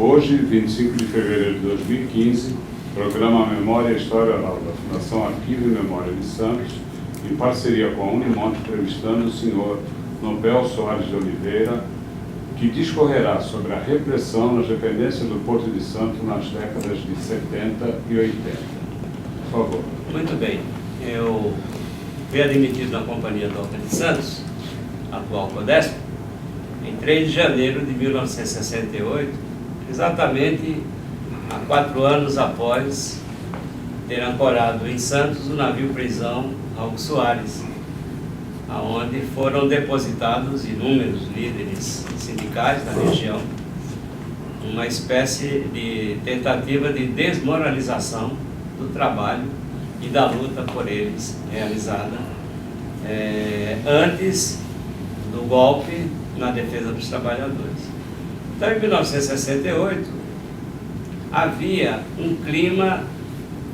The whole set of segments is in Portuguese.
Hoje, 25 de fevereiro de 2015, programa Memória e História Oral da Fundação Arquivo e Memória de Santos, em parceria com a Unimonte, entrevistando o senhor Nobel Soares de Oliveira, que discorrerá sobre a repressão nas dependências do Porto de Santos nas décadas de 70 e 80. Por favor. Muito bem. Eu fui admitido na Companhia da Ordem de Santos, atual CODESP, em 3 de janeiro de 1968, exatamente há 4 anos após ter ancorado em Santos o navio-prisão Raul Soares, aonde foram depositados inúmeros líderes sindicais da região, uma espécie de tentativa de desmoralização do trabalho e da luta por eles realizada antes do golpe na defesa dos trabalhadores. Então, em 1968, havia um clima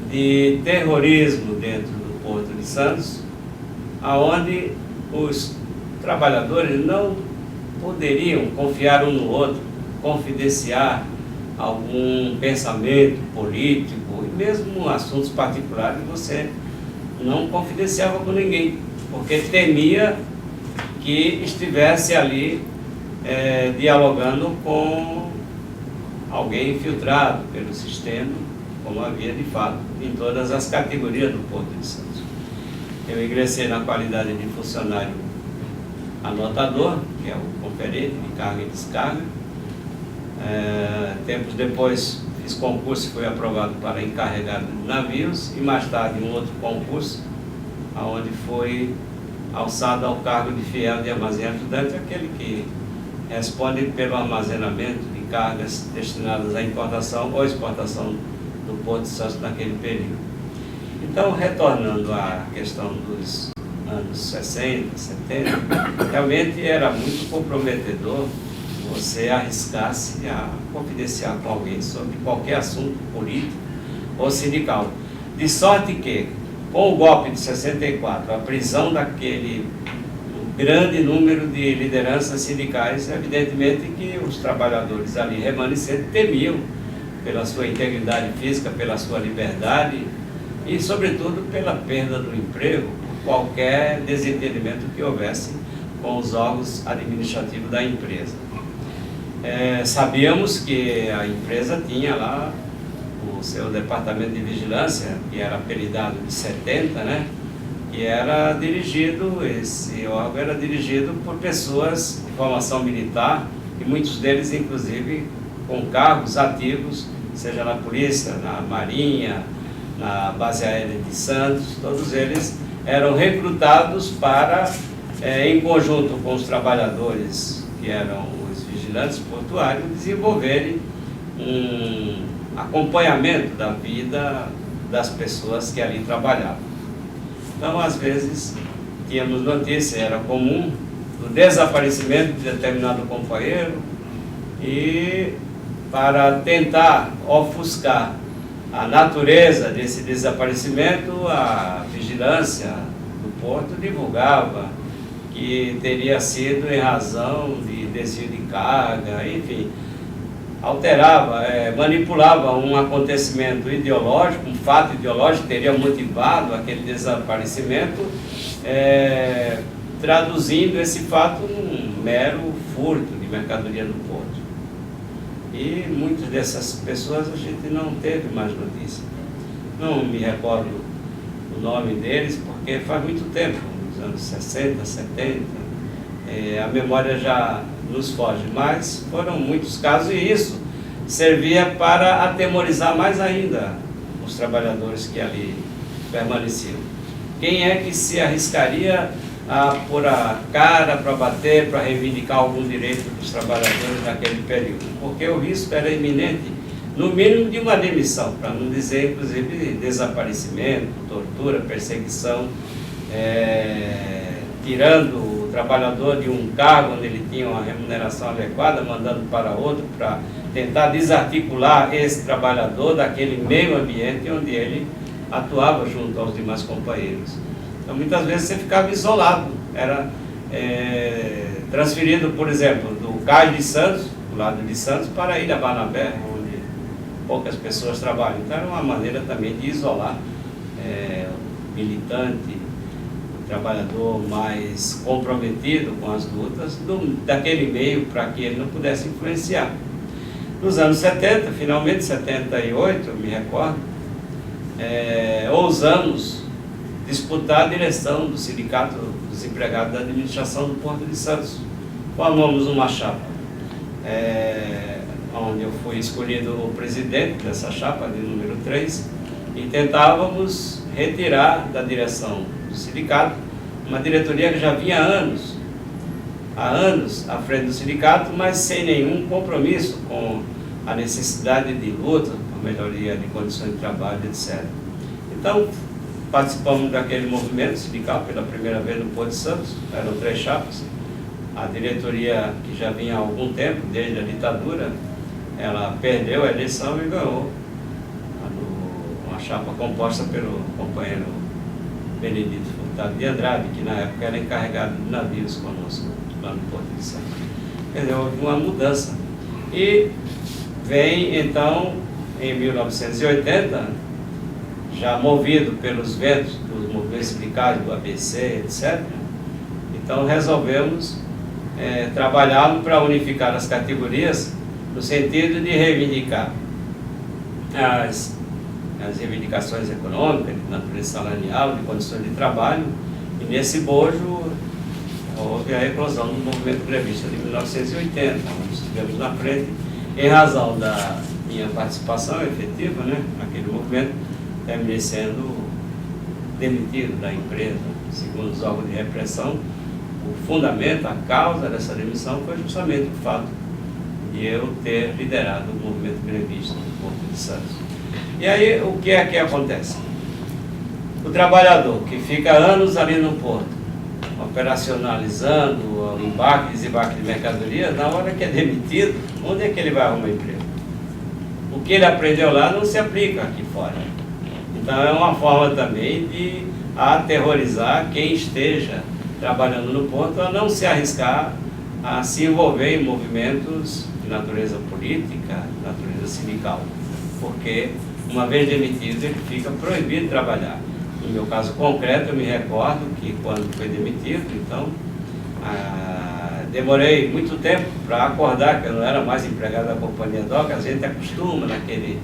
de terrorismo dentro do Porto de Santos, aonde os trabalhadores não poderiam confiar um no outro, confidenciar algum pensamento político e mesmo assuntos particulares você não confidenciava com ninguém, porque temia que estivesse ali dialogando com alguém infiltrado pelo sistema, como havia de fato em todas as categorias do Porto de Santos. Eu ingressei na qualidade de funcionário anotador, que é o conferente de carga e descarga. Tempos depois fiz concurso e fui aprovado para encarregado de navios, e mais tarde um outro concurso, onde foi alçado ao cargo de fiel de armazém ajudante, aquele que responde pelo armazenamento de cargas destinadas à importação ou exportação do Porto de Santos naquele período. Então, retornando à questão dos anos 60, 70, realmente era muito comprometedor você arriscar-se a confidenciar com alguém sobre qualquer assunto político ou sindical. De sorte que, com o golpe de 64, a prisão daquele grande número de lideranças sindicais, evidentemente que os trabalhadores ali remanescentes temiam pela sua integridade física, pela sua liberdade e, sobretudo, pela perda do emprego, qualquer desentendimento que houvesse com os órgãos administrativos da empresa. Sabíamos que a empresa tinha lá o seu departamento de vigilância, que era apelidado de 70, né? Que era dirigido, esse órgão era dirigido por pessoas de formação militar, e muitos deles, inclusive, com cargos ativos, seja na polícia, na marinha, na base aérea de Santos. Todos eles eram recrutados para, em conjunto com os trabalhadores, que eram os vigilantes portuários, desenvolverem um acompanhamento da vida das pessoas que ali trabalhavam. Então, às vezes, tínhamos notícia, era comum, do desaparecimento de determinado companheiro, e para tentar ofuscar a natureza desse desaparecimento, a vigilância do porto divulgava que teria sido em razão de desvio de carga, enfim, alterava, manipulava um acontecimento ideológico, um fato ideológico que teria motivado aquele desaparecimento, traduzindo esse fato num mero furto de mercadoria do porto. E muitas dessas pessoas a gente não teve mais notícia. Não me recordo o nome deles, porque faz muito tempo, nos anos 60, 70, a memória já nos foge, mas foram muitos casos, e isso servia para atemorizar mais ainda os trabalhadores que ali permaneciam. Quem é que se arriscaria a pôr a cara para bater, para reivindicar algum direito dos trabalhadores naquele período? Porque o risco era iminente, no mínimo de uma demissão, para não dizer, inclusive, desaparecimento, tortura, perseguição, tirando o trabalhador de um cargo onde ele tinha uma remuneração adequada, mandando para outro, para tentar desarticular esse trabalhador daquele meio ambiente onde ele atuava junto aos demais companheiros. Então, muitas vezes você ficava isolado, era transferido, por exemplo, do Cais de Santos, do lado de Santos para a Ilha Barnabé, onde poucas pessoas trabalham. Então era uma maneira também de isolar o militante, o trabalhador mais comprometido com as lutas daquele meio, para que ele não pudesse influenciar. Nos anos 70, finalmente 78, eu me recordo, ousamos disputar a direção do Sindicato dos Empregados da Administração do Porto de Santos. Formamos uma chapa, onde eu fui escolhido o presidente dessa chapa, de número 3, e tentávamos retirar da direção do sindicato uma diretoria que já vinha há anos à frente do sindicato, mas sem nenhum compromisso com a necessidade de luta, a melhoria de condições de trabalho, etc. Então, participamos daquele movimento sindical pela primeira vez no Porto de Santos. Eram 3 chapas. A diretoria, que já vinha há algum tempo, desde a ditadura, ela perdeu a eleição e ganhou uma chapa composta pelo companheiro Benedito Furtado de Andrade, que na época era encarregado de navios conosco, lá no Porto de Santos. Quer dizer, houve uma mudança. E vem, então, em 1980, já movido pelos ventos dos movimentos sindicais, do ABC, etc., então resolvemos trabalhar para unificar as categorias no sentido de reivindicar as reivindicações econômicas, de natureza salarial, de condições de trabalho, e nesse bojo houve a eclosão do movimento grevista de 1980, onde estivemos na frente, em razão da minha participação efetiva, naquele movimento. Terminei sendo demitido da empresa. Segundo os órgãos de repressão, o fundamento, a causa dessa demissão foi justamente o fato de eu ter liderado o movimento grevista no Porto de Santos. E aí, o que é que acontece? O trabalhador que fica anos ali no porto, operacionalizando o embarque e desembarque de mercadorias, na hora que é demitido, onde é que ele vai arrumar emprego? O que ele aprendeu lá não se aplica aqui fora. Então é uma forma também de aterrorizar quem esteja trabalhando no porto a não se arriscar a se envolver em movimentos de natureza política, de natureza sindical, porque uma vez demitido ele fica proibido de trabalhar. No meu caso concreto, eu me recordo que quando foi demitido, então, demorei muito tempo para acordar, que eu não era mais empregado da Companhia DOC. A gente acostuma naquele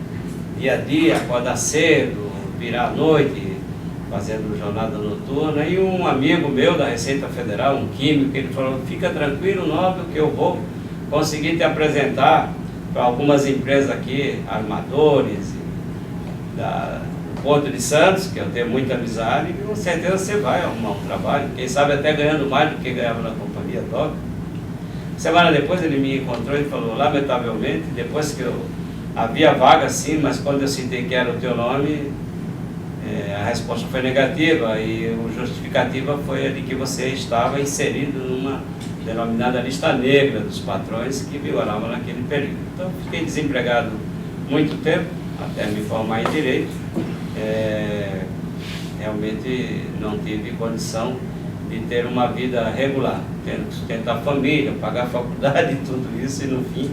dia a dia, acordar cedo, virar à noite, fazendo jornada noturna, e um amigo meu da Receita Federal, um químico, ele falou: fica tranquilo, Nobel, que eu vou conseguir te apresentar para algumas empresas aqui, armadores, do Porto de Santos, que eu tenho muita amizade, e com certeza você vai arrumar um trabalho, quem sabe até ganhando mais do que ganhava na Companhia DOC. Semana depois ele me encontrou e falou: lamentavelmente, depois que eu havia vaga sim, mas quando eu citei que era o teu nome, a resposta foi negativa, e a justificativa foi a de que você estava inserido numa denominada lista negra dos patrões que vigoravam naquele período. Então fiquei desempregado muito tempo, até me formar em Direito. Realmente não tive condição de ter uma vida regular, tendo que sustentar a família, pagar a faculdade e tudo isso, e no fim,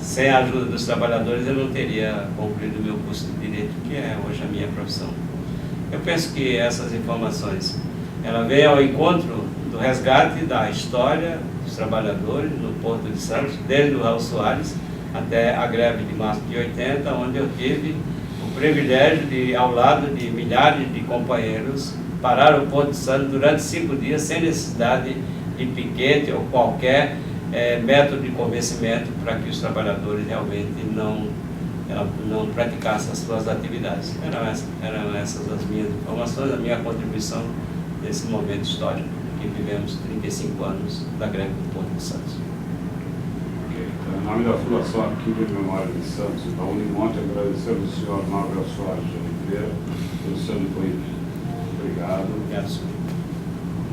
sem a ajuda dos trabalhadores, eu não teria concluído o meu curso de Direito, que é hoje a minha profissão. Eu penso que essas informações, ela vem ao encontro do resgate da história dos trabalhadores no Porto de Santos, desde o Raul Soares até a greve de março de 80, onde eu tive o privilégio de, ao lado de milhares de companheiros, parar o Porto de Santos durante 5 dias, sem necessidade de piquete ou qualquer método de convencimento, para que os trabalhadores realmente não praticassem as suas atividades. Eram essas as minhas informações, a minha contribuição nesse momento histórico que vivemos 35 anos da greve do Porto de Santos. Então, em nome da Fundação Arquivo de Memória de Santos e da Unimonte, agradecemos ao senhor Nobel Soares de Oliveira pelo seu depoimento. Obrigado. Obrigado, senhor.